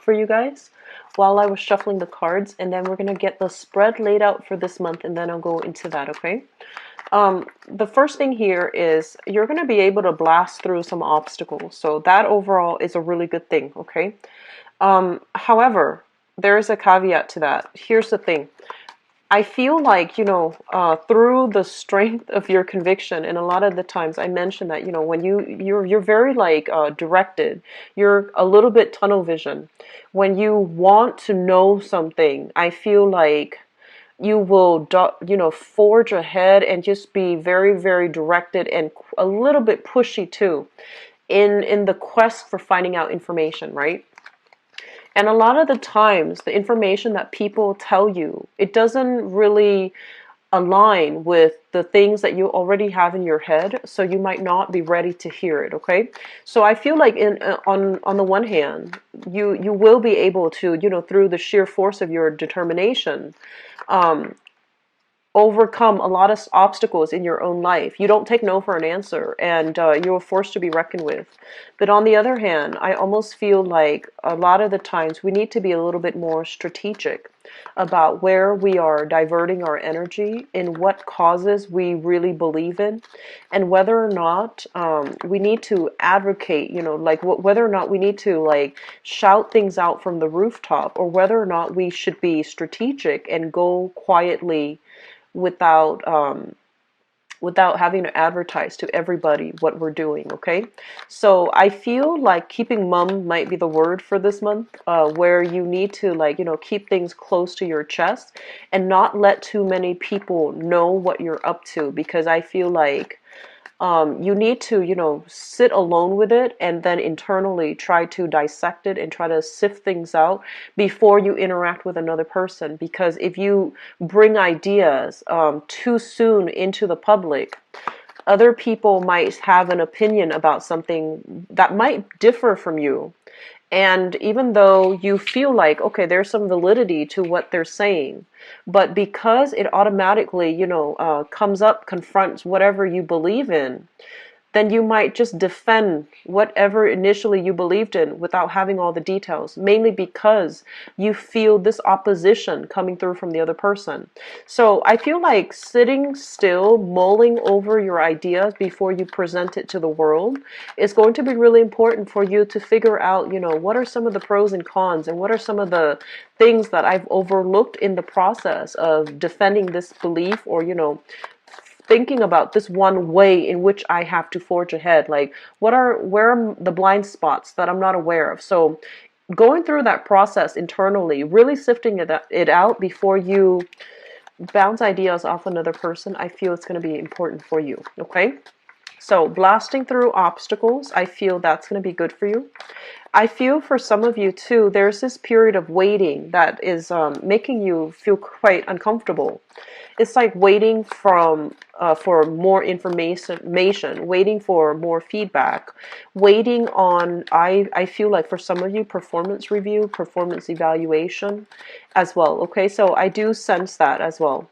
for you guys while I was shuffling the cards, and then we're gonna get the spread laid out for this month, and then I'll go into that, okay? The first thing here is you're gonna be able to blast through some obstacles, so that overall is a really good thing, okay? However, there is a caveat to that. Here's the thing. I feel like, through the strength of your conviction, and a lot of the times I mentioned that, when you're very like directed, you're a little bit tunnel vision. When you want to know something, I feel like you will, forge ahead and just be very, very directed and a little bit pushy too in the quest for finding out information, right? And a lot of the times, the information that people tell you, it doesn't really align with the things that you already have in your head, so you might not be ready to hear it, okay? So I feel like on the one hand, you will be able to, through the sheer force of your determination, um, overcome a lot of obstacles in your own life. You don't take no for an answer, and you're forced to be reckoned with. But on the other hand, I almost feel like a lot of the times we need to be a little bit more strategic about where we are diverting our energy, in what causes we really believe in, and whether or not we need to advocate, like whether or not we need to like shout things out from the rooftop, or whether or not we should be strategic and go quietly without without having to advertise to everybody what we're doing, okay? So I feel like keeping mum might be the word for this month, where you need to like, keep things close to your chest and not let too many people know what you're up to, because I feel like you need to, sit alone with it and then internally try to dissect it and try to sift things out before you interact with another person. Because if you bring ideas too soon into the public, other people might have an opinion about something that might differ from you. And even though you feel like, okay, there's some validity to what they're saying, but because it automatically, comes up, confronts whatever you believe in, then you might just defend whatever initially you believed in without having all the details, mainly because you feel this opposition coming through from the other person. So I feel like sitting still, mulling over your ideas before you present it to the world is going to be really important for you to figure out, what are some of the pros and cons, and what are some of the things that I've overlooked in the process of defending this belief, or, thinking about this one way in which I have to forge ahead. Like, where are the blind spots that I'm not aware of? So going through that process internally, really sifting it out before you bounce ideas off another person, I feel it's going to be important for you, okay? So blasting through obstacles, I feel that's going to be good for you. I feel for some of you too, there's this period of waiting that is making you feel quite uncomfortable. It's like waiting for more information, waiting for more feedback, waiting on, I feel like for some of you, performance review, performance evaluation as well. Okay, so I do sense that as well.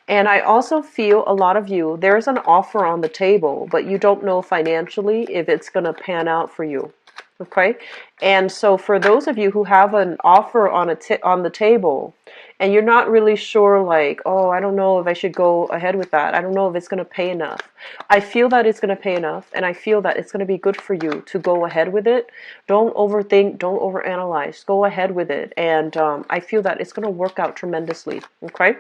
And I also feel a lot of you, there's an offer on the table, but you don't know financially if it's going to pan out for you. Okay, and so for those of you who have an offer on the table, and you're not really sure, like, oh, I don't know if I should go ahead with that. I don't know if it's going to pay enough. I feel that it's going to pay enough, and I feel that it's going to be good for you to go ahead with it. Don't overthink, don't overanalyze. Go ahead with it, and I feel that it's going to work out tremendously. Okay.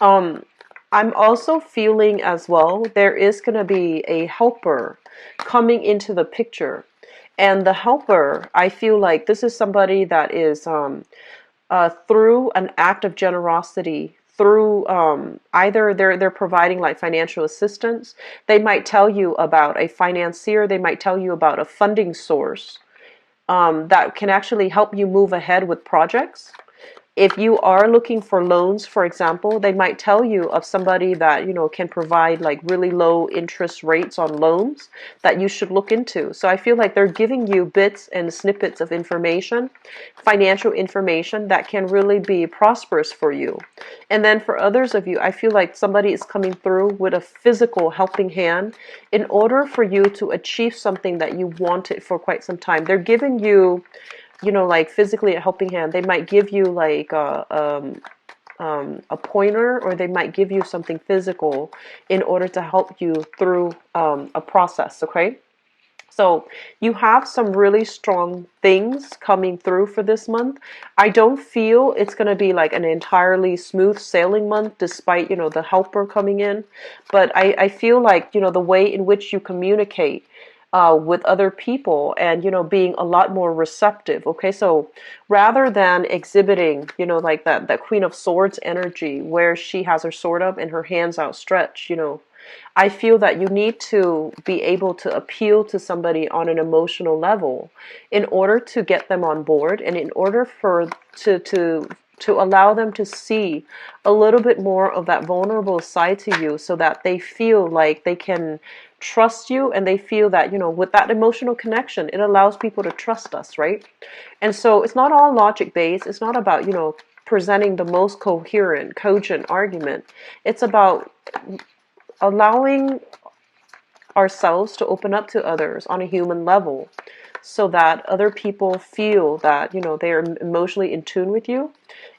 I'm also feeling as well, there is going to be a helper coming into the picture. And the helper, I feel like this is somebody that is through an act of generosity, through either they're providing like financial assistance. They might tell you about a financier. They might tell you about a funding source that can actually help you move ahead with projects. If you are looking for loans, for example, they might tell you of somebody that, can provide like really low interest rates on loans that you should look into. So I feel like they're giving you bits and snippets of information, financial information that can really be prosperous for you. And then for others of you, I feel like somebody is coming through with a physical helping hand in order for you to achieve something that you wanted for quite some time. They're giving you you know, like physically a helping hand. They might give you like a pointer, or they might give you something physical in order to help you through a process, okay? So you have some really strong things coming through for this month. I don't feel it's going to be like an entirely smooth sailing month, despite, you know, the helper coming in. But I feel like, you know, the way in which you communicate with other people, and, you know, being a lot more receptive. Okay, so rather than exhibiting, you know, like that Queen of Swords energy where she has her sword up and her hands outstretched, you know, I feel that you need to be able to appeal to somebody on an emotional level in order to get them on board, and in order for to allow them to see a little bit more of that vulnerable side to you, so that they feel like they can trust you, and they feel that, you know, with that emotional connection, it allows people to trust us, right? And so it's not all logic based. It's not about, you know, presenting the most coherent, cogent argument. It's about allowing ourselves to open up to others on a human level, so that other people feel that, you know, they are emotionally in tune with you,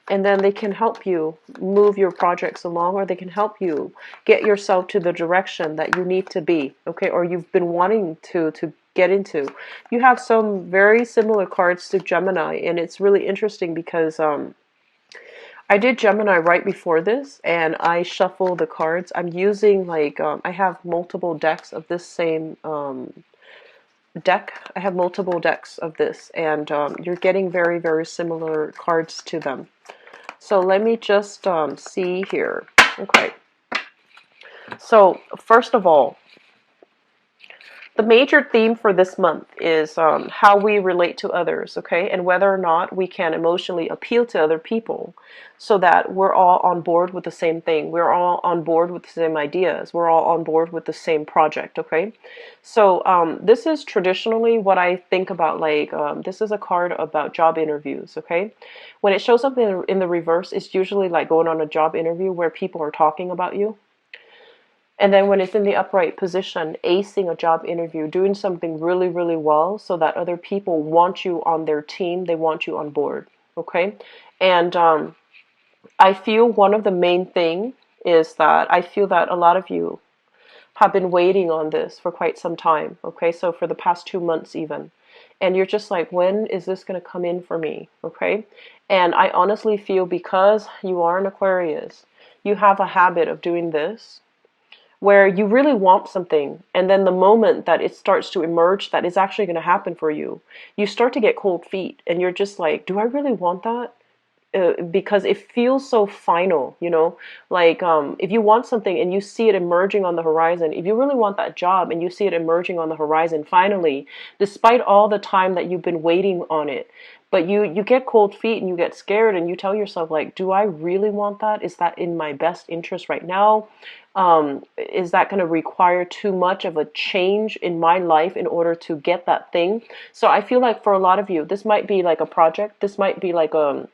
and then they can help you move your projects along, or they can help you get yourself to the direction that you need to be, okay, or you've been wanting to get into. You have some very similar cards to Gemini, and it's really interesting because I did Gemini right before this, and I shuffle the cards. I'm using like I have multiple decks of this same deck. I have multiple decks of this, and you're getting very, very similar cards to them. So let me just see here. Okay. So first of all, the major theme for this month is how we relate to others, okay? And whether or not we can emotionally appeal to other people, so that we're all on board with the same thing. We're all on board with the same ideas. We're all on board with the same project, okay? So this is traditionally what I think about, like, this is a card about job interviews, okay? When it shows up in the reverse, it's usually like going on a job interview where people are talking about you. And then when it's in the upright position, acing a job interview, doing something really, really well, so that other people want you on their team, they want you on board, okay? And I feel one of the main thing is that I feel that a lot of you have been waiting on this for quite some time, okay? So for the past 2 months even. And you're just like, when is this going to come in for me, okay? And I honestly feel, because you are an Aquarius, you have a habit of doing this, where you really want something, and then the moment that it starts to emerge that it's actually going to happen for you, you start to get cold feet, and you're just like, do I really want that? Because it feels so final, you know, like if you want something and you see it emerging on the horizon, if you really want that job and you see it emerging on the horizon finally, despite all the time that you've been waiting on it, but you get cold feet and you get scared, and you tell yourself, like, do I really want that? Is that in my best interest right now? Is that going to require too much of a change in my life in order to get that thing? So I feel like for a lot of you, this might be like a project. This might be like a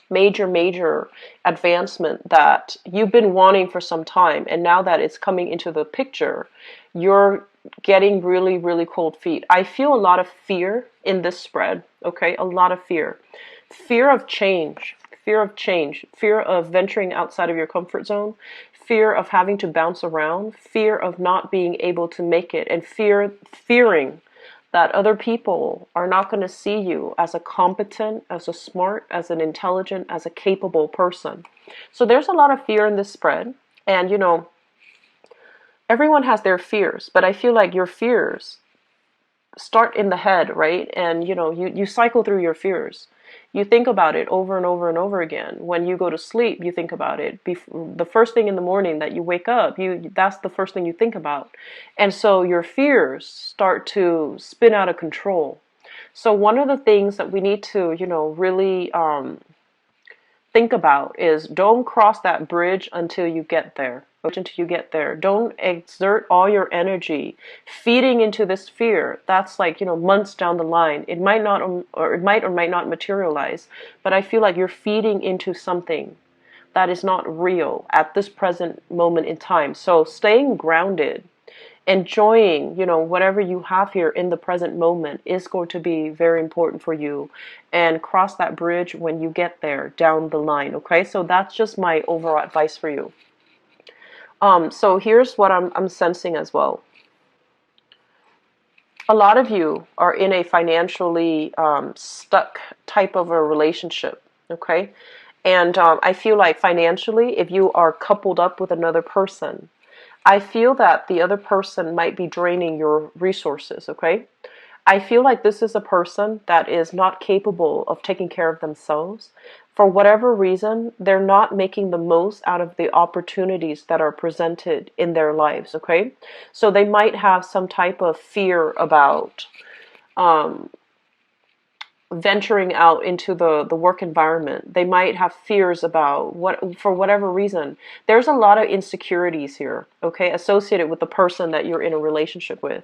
major advancement that you've been wanting for some time, and now that it's coming into the picture, you're getting really, really cold feet. I feel a lot of fear in this spread, okay? A lot of fear. Fear of change, fear of change, fear of venturing outside of your comfort zone, fear of having to bounce around, fear of not being able to make it, and fearing that other people are not going to see you as a competent, as a smart, as an intelligent, as a capable person. So there's a lot of fear in this spread. And, you know, everyone has their fears, but I feel like your fears start in the head, right? And, you know, you cycle through your fears. You think about it over and over and over again. When you go to sleep, you think about it. The first thing in the morning that you wake up, that's the first thing you think about. And so your fears start to spin out of control. So one of the things that we need to, you know, really think about is, don't cross that bridge until you get there. Until you get there. Don't exert all your energy feeding into this fear. That's like, you know, months down the line. It might not, or it might or might not materialize, but I feel like you're feeding into something that is not real at this present moment in time. So staying grounded enjoying, you know, whatever you have here in the present moment is going to be very important for you, and cross that bridge when you get there down the line. Okay, so that's just my overall advice for you. So here's what I'm sensing as well. A lot of you are in a financially stuck type of a relationship. Okay, and I feel like financially, if you are coupled up with another person, I feel that the other person might be draining your resources, okay? I feel like this is a person that is not capable of taking care of themselves. For whatever reason, they're not making the most out of the opportunities that are presented in their lives, okay? So they might have some type of fear about um, venturing out into the work environment. They might have fears about what, for whatever reason. There's a lot of insecurities here, okay, associated with the person that you're in a relationship with.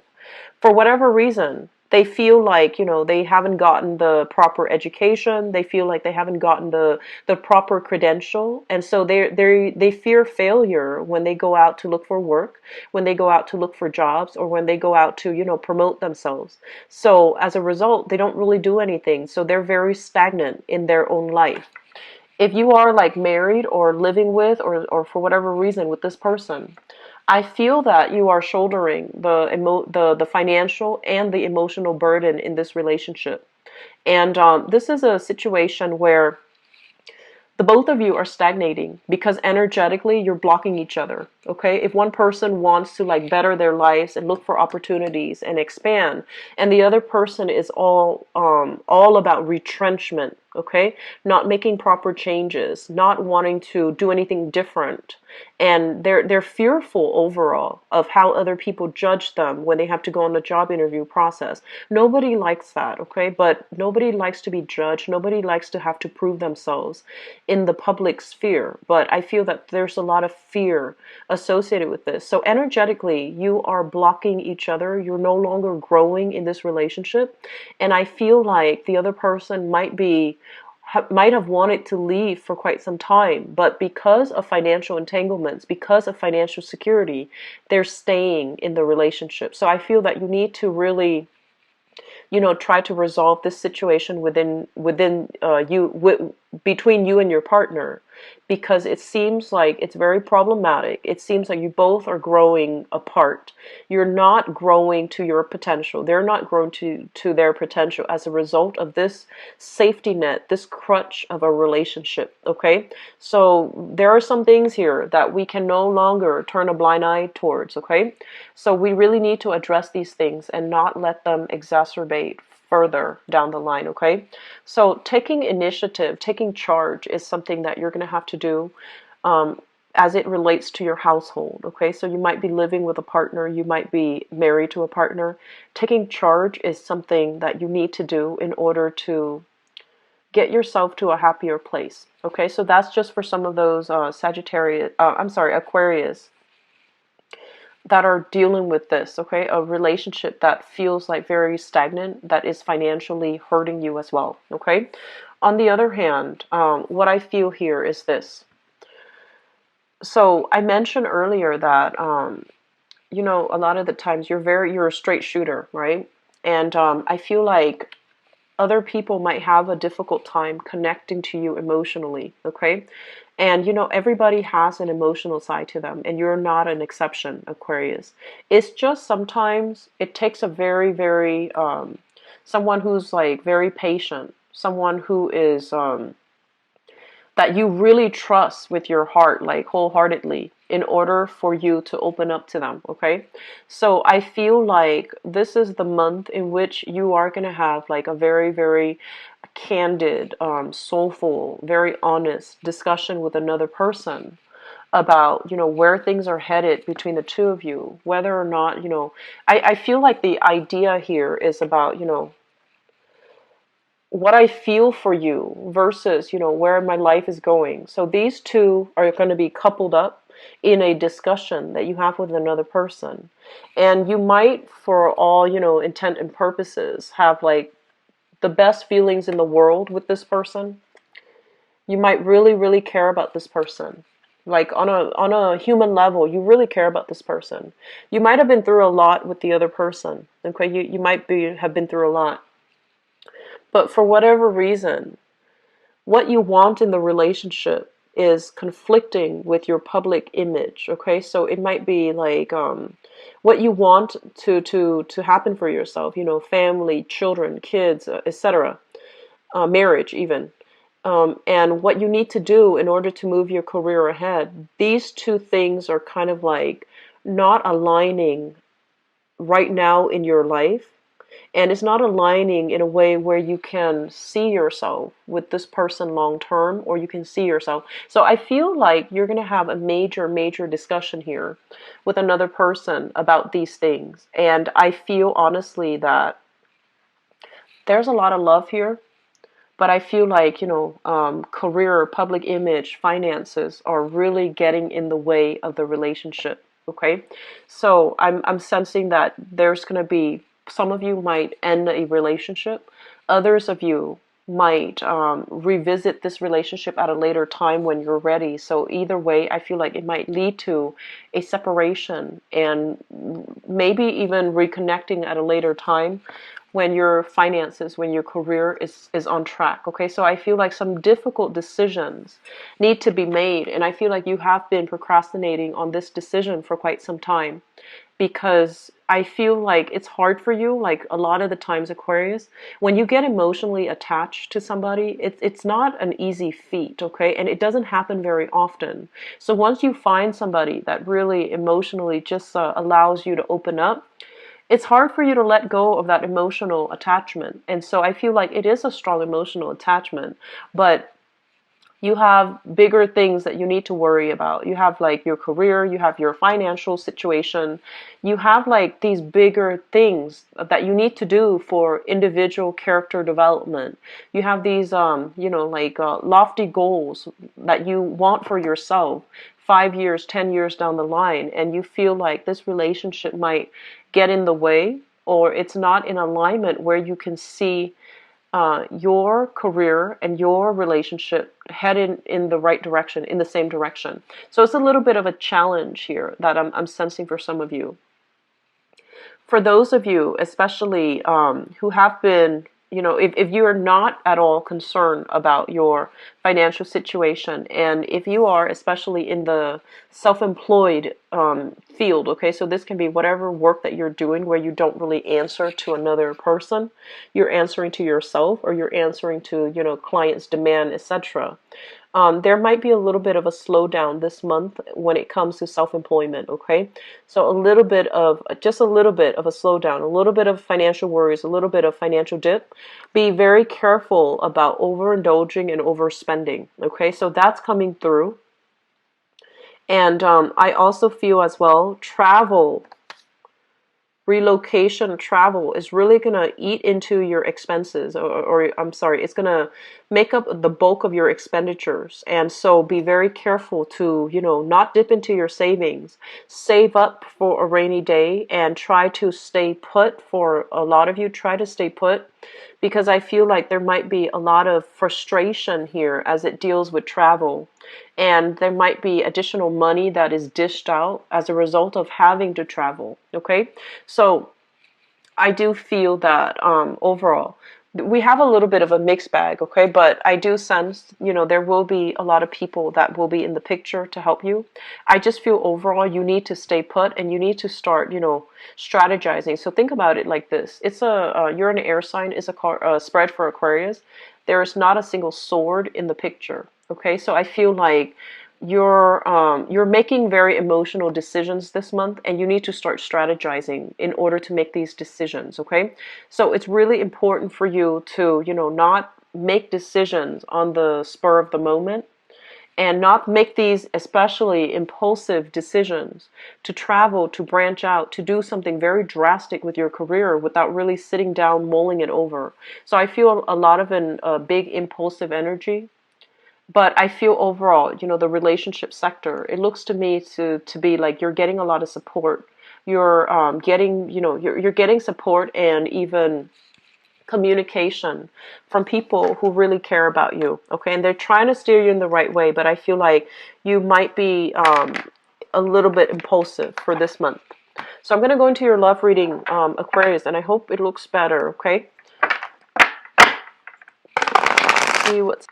For whatever reason, they feel like, you know, they haven't gotten the proper education. They feel like they haven't gotten the proper credential, and so they fear failure when they go out to look for work, when they go out to look for jobs, or when they go out to, you know, promote themselves. So as a result, they don't really do anything. So they're very stagnant in their own life. If you are like married or living with, or for whatever reason with this person, I feel that you are shouldering the financial and the emotional burden in this relationship. And this is a situation where the both of you are stagnating because energetically you're blocking each other. Okay, if one person wants to like better their lives and look for opportunities and expand, and the other person is all about retrenchment, okay, not making proper changes, not wanting to do anything different, and they're fearful overall of how other people judge them when they have to go on the job interview process. Nobody likes that, okay, but nobody likes to be judged. Nobody likes to have to prove themselves in the public sphere. But I feel that there's a lot of fear associated with this. So energetically, you are blocking each other. You're no longer growing in this relationship. And I feel like the other person might have wanted to leave for quite some time, but because of financial entanglements, because of financial security, they're staying in the relationship. So I feel that you need to really, you know, try to resolve this situation between you and your partner, because it seems like it's very problematic. It seems like you both are growing apart. You're not growing to your potential. They're not growing to their potential as a result of this safety net, this crutch of a relationship, okay? So there are some things here that we can no longer turn a blind eye towards, okay? So we really need to address these things and not let them exacerbate further down the line, okay? So taking initiative, taking charge is something that you're going to have to do as it relates to your household, okay? So you might be living with a partner, you might be married to a partner. Taking charge is something that you need to do in order to get yourself to a happier place, okay? So that's just for some of those Aquarius that are dealing with this, okay? A relationship that feels like very stagnant, that is financially hurting you as well, okay? On the other hand, what I feel here is this. So I mentioned earlier that, you know, a lot of the times you're a straight shooter, right? And I feel like other people might have a difficult time connecting to you emotionally, okay? And you know, everybody has an emotional side to them, and you're not an exception, Aquarius. It's just sometimes it takes a very, someone who's like very patient, someone who is that you really trust with your heart, like wholeheartedly, in order for you to open up to them, okay? So I feel like this is the month in which you are going to have like a very candid, soulful, very honest discussion with another person about, you know, where things are headed between the two of you, whether or not, you know, I feel like the idea here is about, you know, what I feel for you versus, you know, where my life is going. So these two are going to be coupled up in a discussion that you have with another person. And you might, for all, you know, intent and purposes, have like the best feelings in the world with this person. You might really care about this person. Like on a human level, you really care about this person. You might have been through a lot with the other person. Okay, you might have been through a lot. But for whatever reason, what you want in the relationship is conflicting with your public image. Okay, so it might be like what you want to happen for yourself, family, children, kids, etc., marriage even, and what you need to do in order to move your career ahead. These two things are kind of like not aligning right now in your life, and it's not aligning in a way where you can see yourself with this person long term, or you can see yourself. So I feel like you're going to have a major discussion here with another person about these things. And I feel honestly that there's a lot of love here, but I feel like, career, public image, finances are really getting in the way of the relationship. Okay. So I'm sensing that there's going to be, some of you might end a relationship. Others of you might revisit this relationship at a later time when you're ready. So either way, I feel like it might lead to a separation, and maybe even reconnecting at a later time when your finances, when your career is on track. Okay, so I feel like some difficult decisions need to be made, and I feel like you have been procrastinating on this decision for quite some time, because I feel like it's hard for you. Like a lot of the times, Aquarius, when you get emotionally attached to somebody, it's not an easy feat, okay? And it doesn't happen very often. So once you find somebody that really emotionally just allows you to open up, it's hard for you to let go of that emotional attachment. And so I feel like it is a strong emotional attachment, but you have bigger things that you need to worry about. You have like your career, you have your financial situation, you have like these bigger things that you need to do for individual character development. You have these, lofty goals that you want for yourself 5 years, 10 years down the line, and you feel like this relationship might get in the way, or it's not in alignment where you can see your career and your relationship headed in the right direction, in the same direction. So it's a little bit of a challenge here that I'm sensing for some of you. For those of you, especially who have been, if you are not at all concerned about your financial situation, and if you are especially in the self-employed field, okay, so this can be whatever work that you're doing where you don't really answer to another person, you're answering to yourself, or you're answering to, clients' demand, etc. There might be a little bit of a slowdown this month when it comes to self-employment, okay? So just a little bit of a slowdown, a little bit of financial worries, a little bit of financial dip. Be very careful about overindulging and overspending, okay? So that's coming through. And I also feel as well, relocation travel is really going to eat into your expenses, or I'm sorry, it's going to make up the bulk of your expenditures. And so be very careful to, not dip into your savings. Save up for a rainy day and try to stay put. For a lot of you, try to stay put, because I feel like there might be a lot of frustration here as it deals with travel. And there might be additional money that is dished out as a result of having to travel. Okay, so I do feel that overall we have a little bit of a mixed bag. Okay, but I do sense, there will be a lot of people that will be in the picture to help you. I just feel overall you need to stay put, and you need to start, strategizing. So think about it like this: it's you're an air sign. It's a spread for Aquarius. There is not a single sword in the picture. Okay, so I feel like you're making very emotional decisions this month, and you need to start strategizing in order to make these decisions. Okay, so it's really important for you to, not make decisions on the spur of the moment, and not make these especially impulsive decisions to travel, to branch out, to do something very drastic with your career without really sitting down, mulling it over. So I feel a lot of a big impulsive energy. But I feel overall, the relationship sector, it looks to me to be like you're getting a lot of support. You're getting, you're getting support, and even communication from people who really care about you, okay? And they're trying to steer you in the right way, but I feel like you might be a little bit impulsive for this month. So I'm going to go into your love reading, Aquarius, and I hope it looks better, okay? See what's...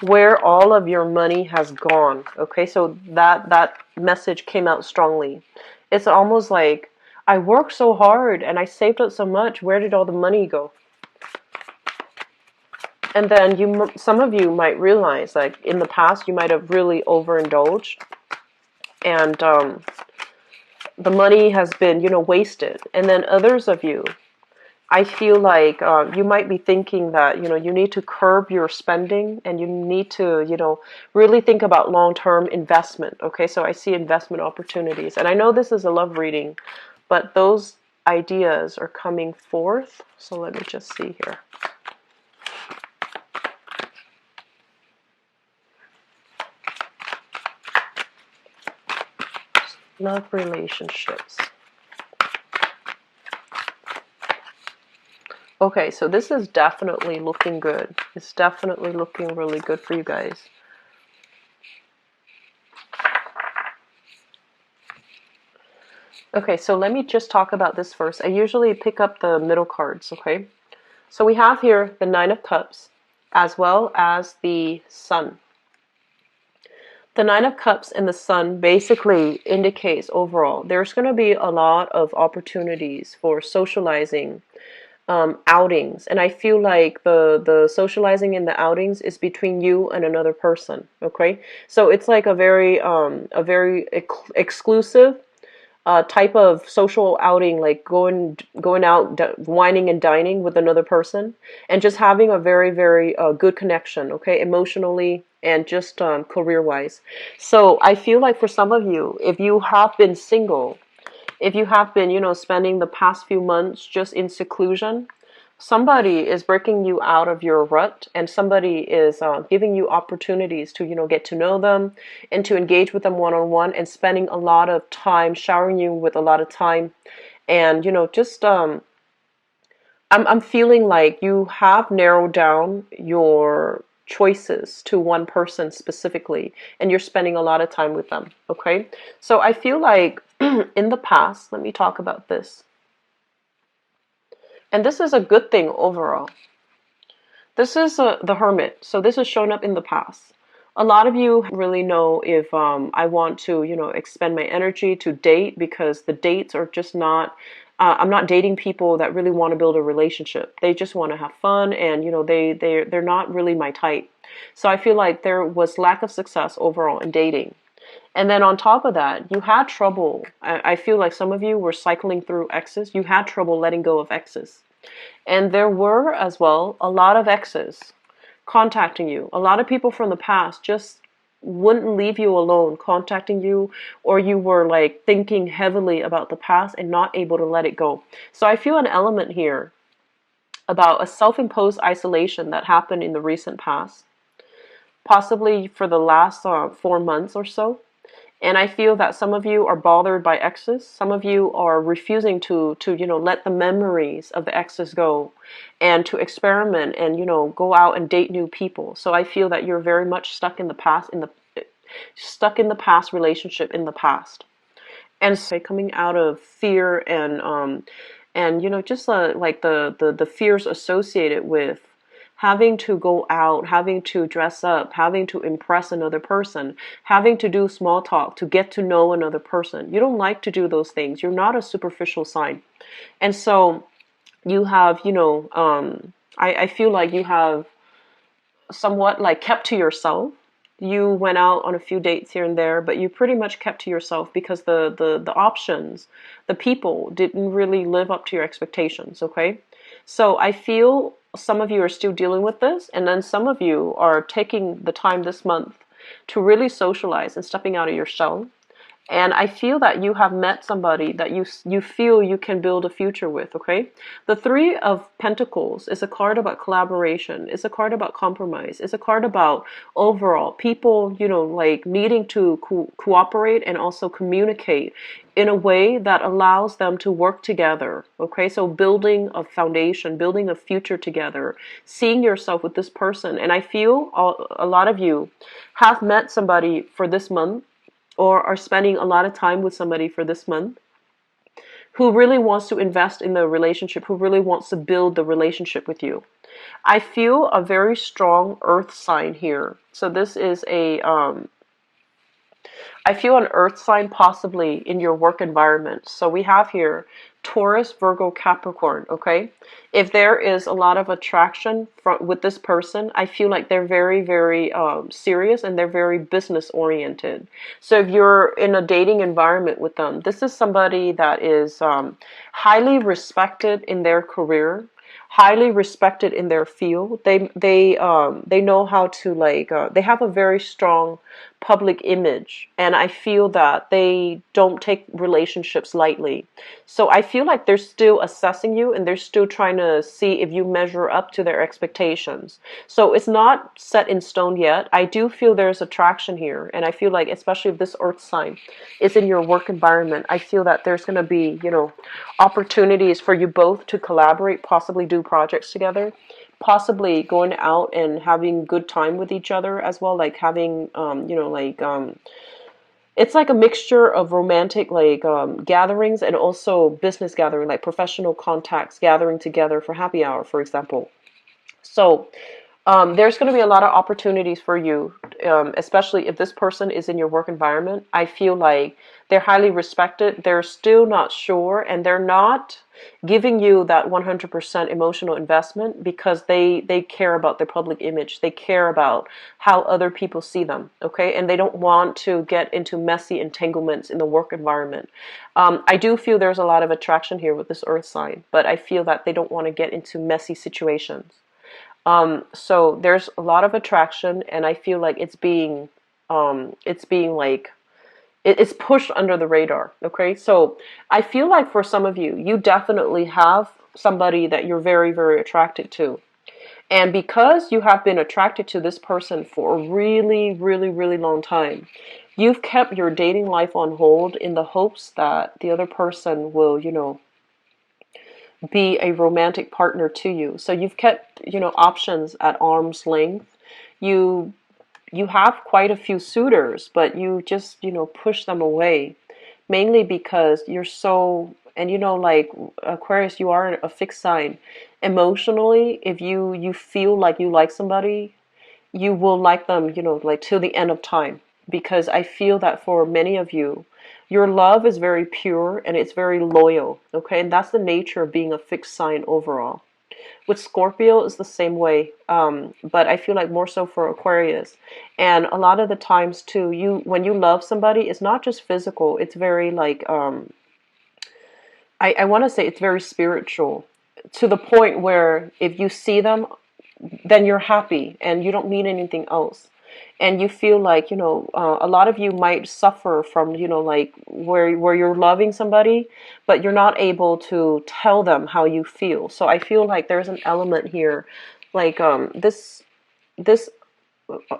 where all of your money has gone. Okay, so that message came out strongly. It's almost like, I worked so hard and I saved up so much. Where did all the money go? And then some of you might realize, like in the past, you might have really overindulged, and the money has been, wasted. And then others of you, I feel like you might be thinking that, you need to curb your spending, and you need to, really think about long-term investment. Okay, so I see investment opportunities. And I know this is a love reading, but those ideas are coming forth. So let me just see here. Love relationships. Okay, so this is definitely looking good. It's definitely looking really good for you guys. Okay, so let me just talk about this first. I usually pick up the middle cards, okay? So we have here the Nine of Cups as well as the Sun. The Nine of Cups and the Sun basically indicates overall there's going to be a lot of opportunities for socializing, outings, and I feel like the socializing and the outings is between you and another person. Okay, so it's like a very exclusive type of social outing, like going out, wining and dining with another person, and just having a very good connection, okay, emotionally and just career wise. So I feel like for some of you, if you have been single, if you have been, spending the past few months just in seclusion, somebody is breaking you out of your rut, and somebody is giving you opportunities to, get to know them and to engage with them one-on-one, and spending a lot of time, showering you with a lot of time. And, just, I'm feeling like you have narrowed down your choices to one person specifically, and you're spending a lot of time with them, okay? So I feel like in the past, let me talk about this. And this is a good thing overall. This is the Hermit. So this has shown up in the past. A lot of you really know if I want to, expend my energy to date, because the dates are just not, I'm not dating people that really want to build a relationship. They just want to have fun, and, they're not really my type. So I feel like there was lack of success overall in dating. And then on top of that, you had trouble. I feel like some of you were cycling through exes. You had trouble letting go of exes. And there were as well a lot of exes contacting you. A lot of people from the past just wouldn't leave you alone, contacting you, or you were like thinking heavily about the past and not able to let it go. So I feel an element here about a self-imposed isolation that happened in the recent past, possibly for the last 4 months or so. And I feel that some of you are bothered by exes. Some of you are refusing to let the memories of the exes go, and to experiment and, go out and date new people. So I feel that you're very much stuck in the past, relationship in the past. And so coming out of fear and just like the fears associated with having to go out, having to dress up, having to impress another person, having to do small talk to get to know another person. You don't like to do those things. You're not a superficial sign. And so you have, I feel like you have somewhat like kept to yourself. You went out on a few dates here and there, but you pretty much kept to yourself because the options, the people didn't really live up to your expectations, okay? So I feel some of you are still dealing with this, and then some of you are taking the time this month to really socialize and stepping out of your shell. And I feel that you have met somebody that you feel you can build a future with, okay? The Three of Pentacles is a card about collaboration. It's a card about compromise. It's a card about overall people, like needing to cooperate and also communicate in a way that allows them to work together, okay? So building a foundation, building a future together, seeing yourself with this person. And I feel a lot of you have met somebody for this month, or are spending a lot of time with somebody for this month, who really wants to invest in the relationship, who really wants to build the relationship with you. I feel a very strong earth sign here. So this is I feel an earth sign possibly in your work environment. So we have here Taurus, Virgo, Capricorn, okay? If there is a lot of attraction with this person, I feel like they're very, very serious, and they're very business oriented. So if you're in a dating environment with them, this is somebody that is highly respected in their career, highly respected in their field. They know how to they have a very strong public image, and I feel that they don't take relationships lightly. So I feel like they're still assessing you, and they're still trying to see if you measure up to their expectations. So it's not set in stone yet. I do feel there's attraction here, and I feel like, especially if this earth sign is in your work environment, I feel that there's going to be, opportunities for you both to collaborate, possibly do projects together, possibly going out and having good time with each other as well, like having it's like a mixture of romantic gatherings, and also business gathering, like professional contacts gathering together for happy hour, for example. So there's going to be a lot of opportunities for you, especially if this person is in your work environment. I feel like they're highly respected. They're still not sure, and they're not giving you that 100% emotional investment because they care about their public image. They care about how other people see them, okay? And they don't want to get into messy entanglements in the work environment. I do feel there's a lot of attraction here with this earth sign, but I feel that they don't want to get into messy situations. So there's a lot of attraction, and I feel like it's being it's pushed under the radar. Okay, so I feel like for some of you, you definitely have somebody that you're very, very attracted to. And because you have been attracted to this person for a really, really, really long time, you've kept your dating life on hold in the hopes that the other person will, be a romantic partner to you. So you've kept, options at arm's length. You have quite a few suitors, but you just, push them away, mainly because you're so, and like Aquarius, you are a fixed sign. Emotionally, if you feel like you like somebody, you will like them, like till the end of time. Because I feel that for many of you, your love is very pure and it's very loyal, okay? And that's the nature of being a fixed sign overall. With Scorpio, it's the same way, but I feel like more so for Aquarius. And a lot of the times too, when you love somebody, it's not just physical. It's very I want to say it's very spiritual, to the point where if you see them, then you're happy and you don't need anything else. And you feel like, a lot of you might suffer from, where you're loving somebody, but you're not able to tell them how you feel. So I feel like there's an element here, this,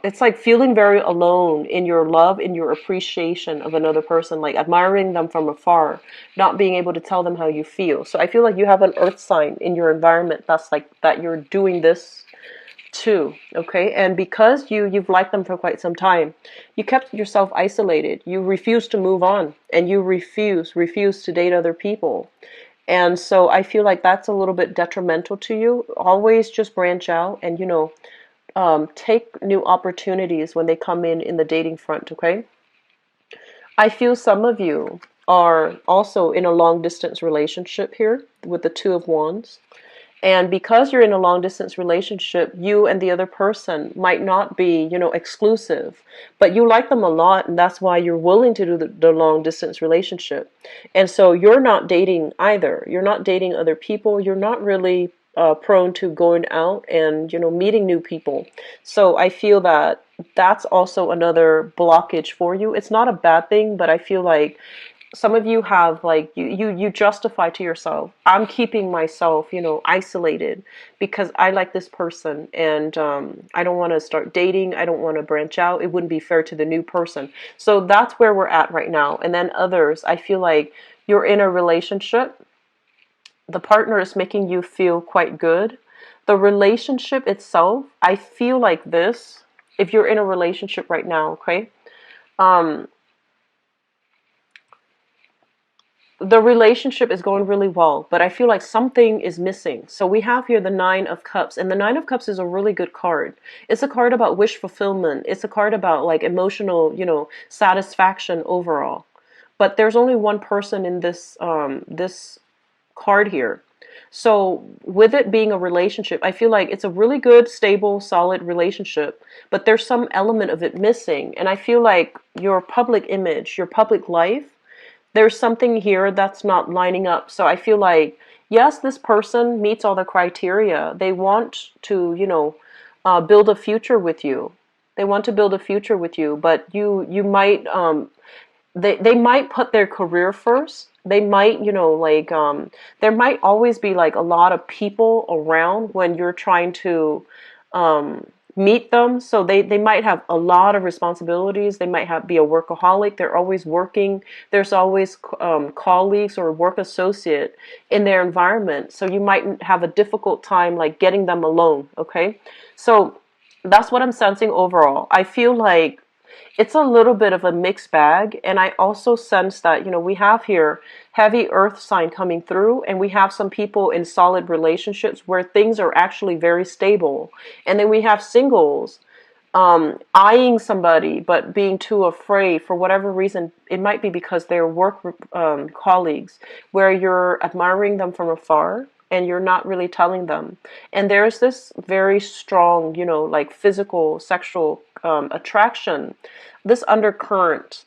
it's like feeling very alone in your love, in your appreciation of another person, like admiring them from afar, not being able to tell them how you feel. So I feel like you have an earth sign in your environment that's like that you're doing this too, okay? And because you've liked them for quite some time, you kept yourself isolated. You refuse to move on, and you refuse to date other people. And so I feel like that's a little bit detrimental to you. Always just branch out and take new opportunities when they come in the dating front, okay? I feel some of you are also in a long distance relationship here with the Two of Wands. And because you're in a long distance relationship, you and the other person might not be, exclusive, but you like them a lot, and that's why you're willing to do the long distance relationship. And so you're not dating either. You're not dating other people. You're not really prone to going out and, meeting new people. So I feel that that's also another blockage for you. It's not a bad thing, but I feel like some of you have, like, you justify to yourself, I'm keeping myself, isolated because I like this person, and I don't want to start dating, I don't want to branch out, it wouldn't be fair to the new person. So that's where we're at right now. And then others, I feel like you're in a relationship, the partner is making you feel quite good. The relationship itself, I feel like this, if you're in a relationship right now, okay, um the relationship is going really well, but I feel like something is missing. So we have here the Nine of Cups, and the Nine of Cups is a really good card. It's a card about wish fulfillment. It's a card about like emotional, satisfaction overall. But there's only one person in this card here. So with it being a relationship, I feel like it's a really good, stable, solid relationship, but there's some element of it missing. And I feel like your public image, your public life, there's something here that's not lining up. So I feel like, yes, this person meets all the criteria. They want to, build a future with you. They want to build a future with you, but you might, they might put their career first. They might, there might always be like a lot of people around when you're trying to meet them. So they might have a lot of responsibilities. They might be a workaholic. They're always working. There's always colleagues or work associate in their environment. So you might have a difficult time like getting them alone. Okay. So that's what I'm sensing overall. I feel like it's a little bit of a mixed bag. And I also sense that, we have here heavy earth sign coming through, and we have some people in solid relationships where things are actually very stable. And then we have singles eyeing somebody but being too afraid for whatever reason. It might be because they're work colleagues where you're admiring them from afar and you're not really telling them. And there's this very strong, like physical, sexual attraction, this undercurrent,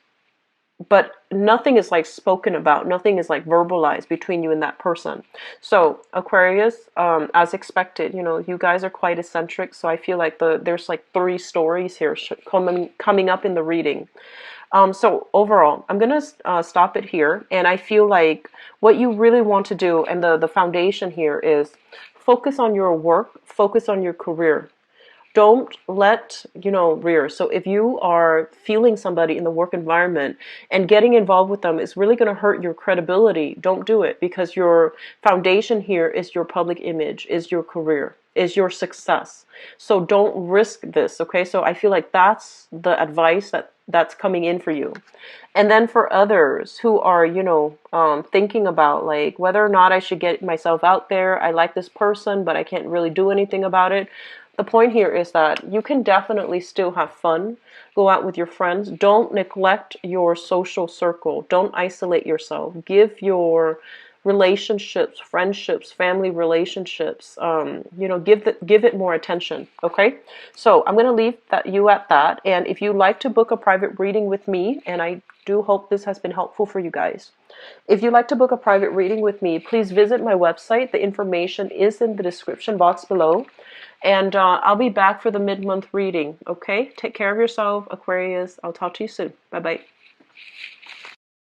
but nothing is like spoken about, nothing is like verbalized between you and that person. So Aquarius, as expected, you guys are quite eccentric. So I feel like there's like three stories here coming up in the reading. So overall, I'm gonna stop it here, and I feel like what you really want to do, and the foundation here is focus on your work, focus on your career. Don't let, rear. So if you are feeling somebody in the work environment and getting involved with them is really going to hurt your credibility, don't do it, because your foundation here is your public image, is your career, is your success. So don't risk this, okay? So I feel like that's the advice that's coming in for you. And then for others who are, thinking about like whether or not I should get myself out there, I like this person, but I can't really do anything about it. The point here is that you can definitely still have fun, go out with your friends. Don't neglect your social circle. Don't isolate yourself. Give your relationships, friendships, family relationships, give it more attention. Okay, so I'm going to leave you at that. And if you'd like to book a private reading with me, and I do hope this has been helpful for you guys. If you'd like to book a private reading with me, please visit my website. The information is in the description box below. And I'll be back for the mid-month reading. Okay, take care of yourself, Aquarius. I'll talk to you soon. Bye-bye.